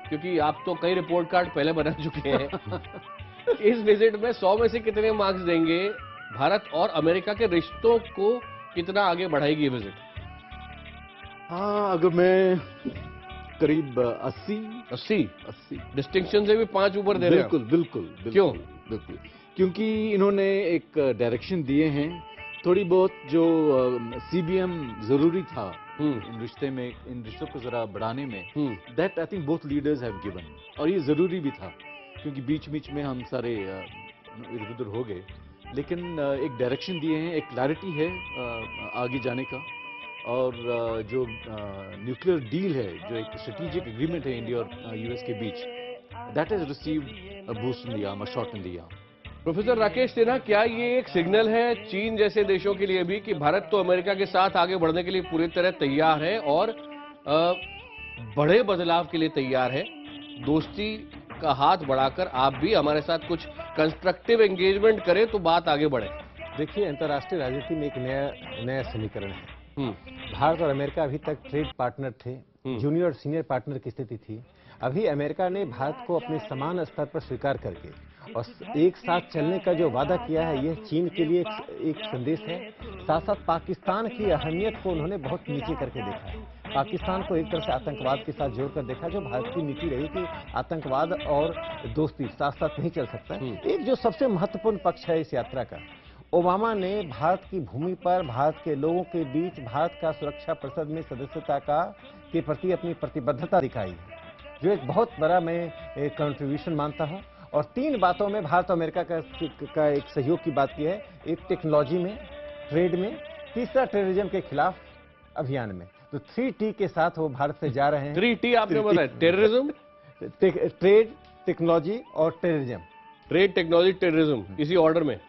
क्योंकि आप तो कई रिपोर्ट कार्ड पहले बना चुके हैं, इस विजिट में 100 में से कितने मार्क्स देंगे? भारत और अमेरिका के रिश्तों को कितना आगे बढ़ाएगी ये विजिट? हाँ, अगर मैं करीब 80 डिस्टिंक्शन से भी 5 ऊपर दे रहे हैं। बिल्कुल। क्यों? बिल्कुल, क्योंकि इन्होंने एक डायरेक्शन दिए हैं। थोड़ी बहुत जो CBM जरूरी था इन रिश्तों को जरा बढ़ाने में, that I think both leaders have given, और ये जरूरी भी था, क्योंकि बीच में हम सारे इधर उधर हो गए। लेकिन एक डायरेक्शन दिए हैं, एक क्लैरिटी है आगे जाने का। और जो न्यूक्लियर डील है, जो एक स्ट्रेटेजिक एग्रीमेंट है इंडिया और US के बीच, that has received a boost in the arm, a shot in the arm. Professor Rakesh Sinha, क्या ये एक सिग्नल है चीन जैसे देशों के लिए भी कि भारत तो अमेरिका के साथ आगे बढ़ने के लिए पूरी तरह तैयार है और बड़े बदलाव के लिए तैयार है? दोस्ती का हाथ बढ़ाकर आप भी हमारे साथ कुछ कंस्ट्रक्टिव एंगेजमेंट करें तो बात आगे बढ़े। देखिए, अंतर्राष्ट्रीय राजनीति में एक नया समीकरण है। भारत और अमेरिका अभी तक ट्रेड पार्टनर थे, जूनियर और सीनियर पार्टनर की स्थिति थी। अभी अमेरिका ने भारत को अपने समान स्तर पर स्वीकार करके और एक साथ चलने का जो वादा किया है, यह चीन के लिए एक संदेश है। साथ साथ पाकिस्तान की अहमियत को उन्होंने बहुत नीचे करके देखा है। पाकिस्तान को एक तरह से आतंकवाद के साथ जोड़कर देखा, जो भारत की नीति रही कि आतंकवाद और दोस्ती साथ साथ नहीं चल सकता है। एक जो सबसे महत्वपूर्ण पक्ष है इस यात्रा का, ओबामा ने भारत की भूमि पर भारत के लोगों के बीच भारत का सुरक्षा परिषद में सदस्यता के प्रति अपनी प्रतिबद्धता दिखाई है, जो एक बहुत बड़ा मैं कंट्रीब्यूशन मानता हूं। और 3 बातों में भारत और अमेरिका का एक सहयोग की बात की है। एक टेक्नोलॉजी में, ट्रेड में, तीसरा टेररिज्म के खिलाफ अभियान में। तो 3T के साथ वो भारत से जा रहे हैं। 3T आपने बताया, टेररिज्म, ट्रेड, टेक्नोलॉजी और टेररिज्म। ट्रेड, टेक्नोलॉजी, टेररिज्म, इसी ऑर्डर में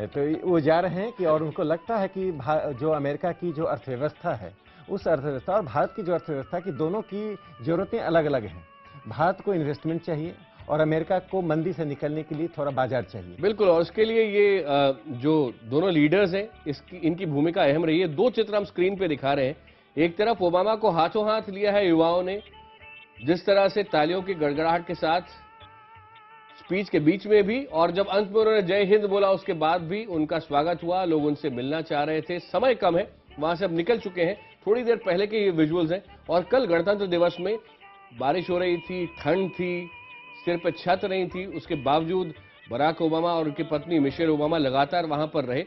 तो वो जा रहे हैं कि, और उनको लगता है कि जो अमेरिका की जो अर्थव्यवस्था है, उस अर्थव्यवस्था और भारत की जो अर्थव्यवस्था की, दोनों की जरूरतें अलग अलग हैं। भारत को इन्वेस्टमेंट चाहिए और अमेरिका को मंदी से निकलने के लिए थोड़ा बाजार चाहिए। बिल्कुल, और उसके लिए ये जो दोनों लीडर्स हैं, इनकी भूमिका अहम रही है। 2 चित्र हम स्क्रीन पे दिखा रहे हैं। एक तरफ ओबामा को हाथों हाथ लिया है युवाओं ने, जिस तरह से तालियों की गड़गड़ाहट के साथ स्पीच के बीच में भी, और जब अंत में उन्होंने जय हिंद बोला उसके बाद भी उनका स्वागत हुआ। लोग उनसे मिलना चाह रहे थे। समय कम है, वहां से अब निकल चुके हैं। थोड़ी देर पहले के ये विजुअल्स हैं। और कल गणतंत्र दिवस में बारिश हो रही थी, ठंड थी, सिर पे छत नहीं थी, उसके बावजूद बराक ओबामा और उनकी पत्नी मिशेल ओबामा लगातार वहां पर रहे।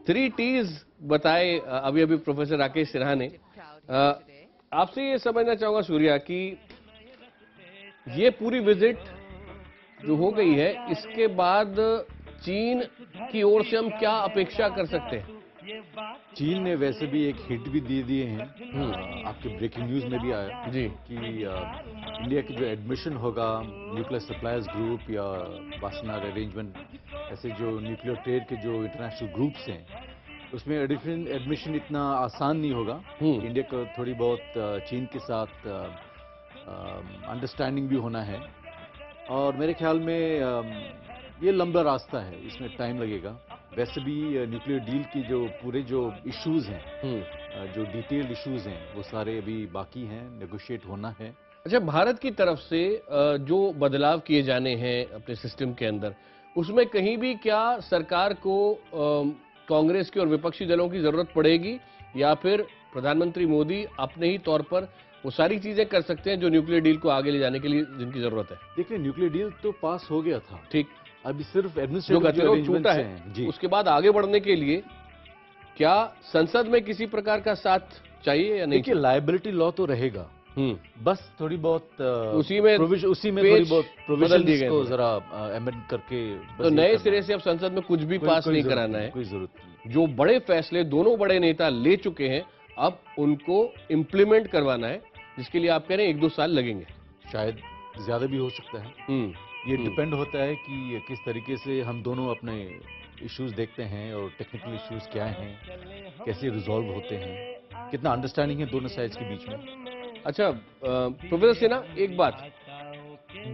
3 T's बताए अभी अभी प्रोफेसर राकेश सिन्हा ने। आपसे ये समझना चाहूंगा सूर्या कि ये पूरी विजिट जो हो गई है, इसके बाद चीन की ओर से हम क्या अपेक्षा कर सकते हैं? चीन ने वैसे भी एक हिट भी दे दिए हैं। आपके ब्रेकिंग न्यूज में भी आया जी कि इंडिया की जो एडमिशन होगा न्यूक्लियर सप्लायर्स ग्रुप या वासनार अरेंजमेंट, ऐसे जो न्यूक्लियर ट्रेड के जो इंटरनेशनल ग्रुप्स हैं, उसमें एडमिशन इतना आसान नहीं होगा। इंडिया को थोड़ी बहुत चीन के साथ अंडरस्टैंडिंग भी होना है, और मेरे ख्याल में ये लंबा रास्ता है, इसमें टाइम लगेगा। वैसे भी न्यूक्लियर डील की जो पूरे जो इश्यूज हैं, जो डिटेल्ड इश्यूज हैं, वो सारे अभी बाकी हैं, नेगोशिएट होना है। अच्छा, भारत की तरफ से जो बदलाव किए जाने हैं अपने सिस्टम के अंदर, उसमें कहीं भी क्या सरकार को कांग्रेस की और विपक्षी दलों की जरूरत पड़ेगी, या फिर प्रधानमंत्री मोदी अपने ही तौर पर वो सारी चीजें कर सकते हैं जो न्यूक्लियर डील को आगे ले जाने के लिए जिनकी जरूरत है? देखिए, न्यूक्लियर डील तो पास हो गया था, ठीक, अभी सिर्फ जो एडमिनिस्ट्रेटिव गतिरोध छूटा है जी। उसके बाद आगे बढ़ने के लिए क्या संसद में किसी प्रकार का साथ चाहिए या नहीं? देखिए, लायबिलिटी लॉ तो रहेगा, बस थोड़ी बहुत उसी में थोड़ी बहुत बदल दिए गए को थे। जरा अमेंड करके तो नए सिरे से अब संसद में कुछ भी पास नहीं कराना है, कोई जरूरत नहीं। जो बड़े फैसले दोनों बड़े नेता ले चुके हैं अब उनको इम्प्लीमेंट करवाना है, जिसके लिए आप कह रहे हैं 1-2 साल लगेंगे। शायद ज्यादा भी हो सकता है। ये डिपेंड होता है कि किस तरीके से हम दोनों अपने इश्यूज देखते हैं और टेक्निकल इश्यूज क्या हैं, कैसे रिजॉल्व होते हैं, कितना अंडरस्टैंडिंग है दोनों साइड्स के बीच में। अच्छा प्रोफेसर सिन्हा, एक बात,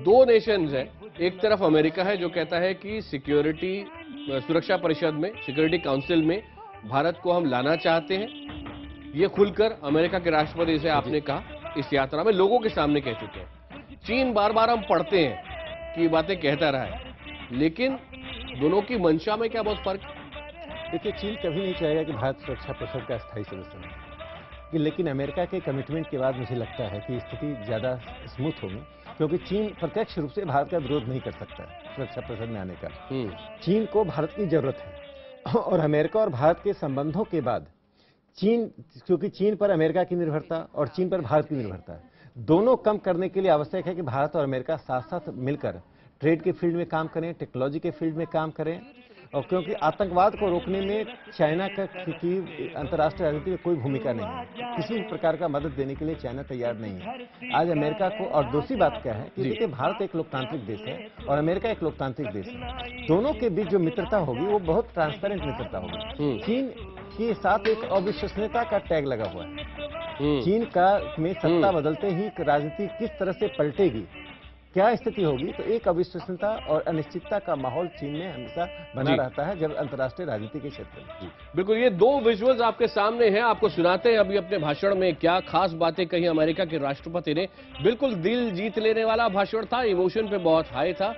2 नेशंस है, एक तरफ अमेरिका है जो कहता है कि सिक्योरिटी सुरक्षा परिषद में, सिक्योरिटी काउंसिल में भारत को हम लाना चाहते हैं। ये खुलकर अमेरिका के राष्ट्रपति से आपने कहा, इस यात्रा में लोगों के सामने कह चुके हैं। चीन बार बार हम पढ़ते हैं कि बातें कहता रहा है, लेकिन दोनों की मंशा में क्या बहुत फर्क? देखिए, चीन कभी नहीं चाहेगा कि भारत सुरक्षा परिषद का स्थायी सदस्य बने, लेकिन अमेरिका के कमिटमेंट के बाद मुझे लगता है कि स्थिति ज़्यादा स्मूथ होगी, क्योंकि चीन प्रत्यक्ष रूप से भारत का विरोध नहीं कर सकता है सुरक्षा परिषद में आने का। चीन को भारत की जरूरत है, और अमेरिका और भारत के संबंधों के बाद चीन, क्योंकि चीन पर अमेरिका की निर्भरता और चीन पर भारत की निर्भरता दोनों कम करने के लिए आवश्यक है कि भारत और अमेरिका साथ साथ मिलकर ट्रेड के फील्ड में काम करें, टेक्नोलॉजी के फील्ड में काम करें, और क्योंकि आतंकवाद को रोकने में चाइना की अंतर्राष्ट्रीय राजनीति में कोई भूमिका नहीं है, किसी भी प्रकार का मदद देने के लिए चाइना तैयार नहीं है आज अमेरिका को। और दूसरी बात क्या है कि देखिए, भारत एक लोकतांत्रिक देश है और अमेरिका एक लोकतांत्रिक देश है, दोनों के बीच जो मित्रता होगी वो बहुत ट्रांसपेरेंट मित्रता होगी। चीन के साथ एक अविश्वसनीयता का टैग लगा हुआ है। चीन का में सत्ता बदलते ही राजनीति किस तरह से पलटेगी, क्या स्थिति होगी, तो एक अविश्वसनीयता और अनिश्चितता का माहौल चीन में हमेशा बना रहता है जब अंतर्राष्ट्रीय राजनीति के क्षेत्र में। बिल्कुल, ये 2 विजुअल्स आपके सामने हैं, आपको सुनाते हैं अभी अपने भाषण में क्या खास बातें कही अमेरिका के राष्ट्रपति ने। बिल्कुल दिल जीत लेने वाला भाषण था, इमोशन पे बहुत हाई था,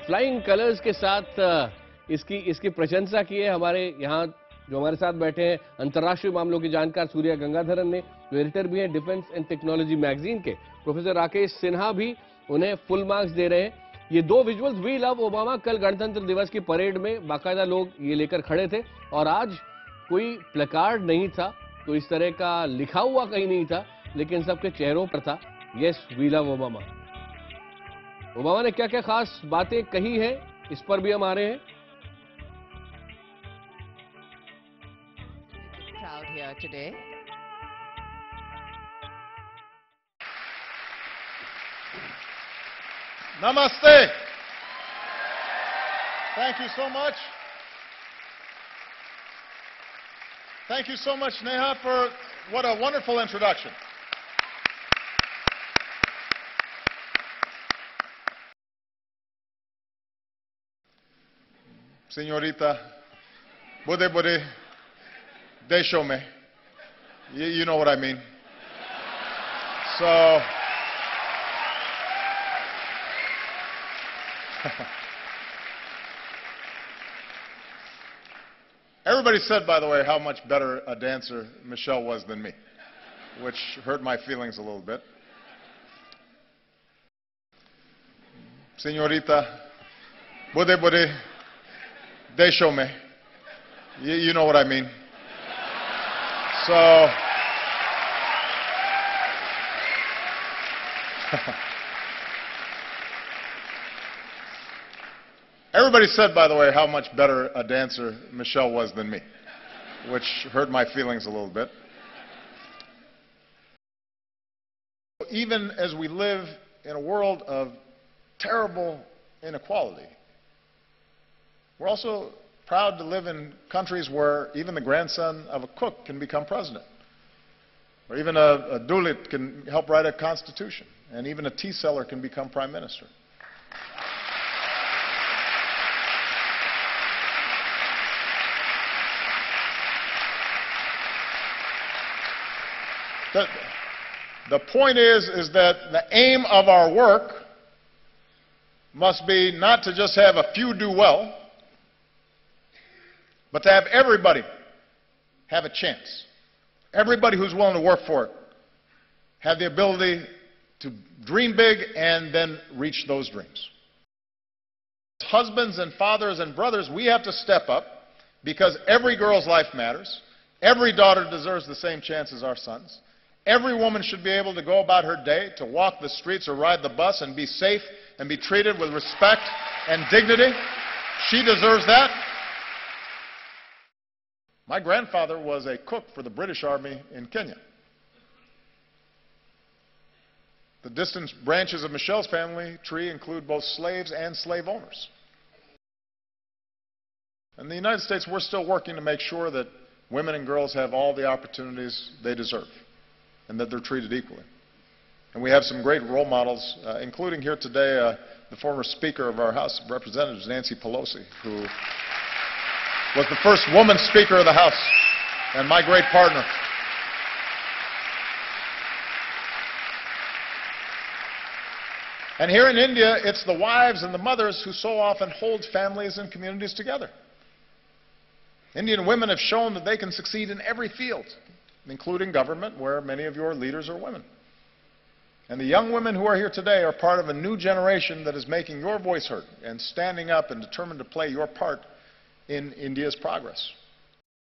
फ्लाइंग कलर्स के साथ इसकी प्रशंसा की है। हमारे यहाँ जो हमारे साथ बैठे हैं अंतर्राष्ट्रीय मामलों के जानकार सूर्या गंगाधरन ने, जो एडिटर भी हैं डिफेंस एंड टेक्नोलॉजी मैगजीन के, प्रोफेसर राकेश सिन्हा भी उन्हें फुल मार्क्स दे रहे हैं। ये 2 विजुअल्स, वी लव ओबामा, कल गणतंत्र दिवस की परेड में बाकायदा लोग ये लेकर खड़े थे, और आज कोई प्लेकार्ड नहीं था, तो इस तरह का लिखा हुआ कहीं नहीं था, लेकिन सबके चेहरों पर था, yes we love Obama. Obama ने क्या क्या खास बातें कही है, इस पर भी हम आ रहे हैं। Crowd here today. Namaste. Thank you so much. Thank you so much, Neha, for what a wonderful introduction. Señorita, bude desho me. You know what I mean. So, everybody said, by the way, how much better a dancer Michelle was than me, which hurt my feelings a little bit. Señorita, bude desho me. You know what I mean. So, everybody said, by the way, how much better a dancer Michelle was than me, which hurt my feelings a little bit. Even as we live in a world of terrible inequality, we're also proud to live in countries where even the grandson of a cook can become president, or even a dulit can help write a constitution, and even a tea seller can become prime minister. The point is that the aim of our work must be not to just have a few do well, but to have everybody have a chance. Everybody who's willing to work for it have the ability to dream big and then reach those dreams. Husbands and fathers and brothers, we have to step up because every girl's life matters. Every daughter deserves the same chance as our sons. Every woman should be able to go about her day, to walk the streets or ride the bus and be safe and be treated with respect and dignity. She deserves that. My grandfather was a cook for the British Army in Kenya. The distant branches of Michelle's family tree include both slaves and slave owners. In the United States, we're still working to make sure that women and girls have all the opportunities they deserve, and that they're treated equally. And we have some great role models, including here today the former Speaker of our House of Representatives, Nancy Pelosi, who was the first woman Speaker of the House, and my great partner. And here in India, it's the wives and the mothers who so often hold families and communities together. Indian women have shown that they can succeed in every field, including government, where many of your leaders are women. And the young women who are here today are part of a new generation that is making your voice heard and standing up and determined to play your part in India's progress.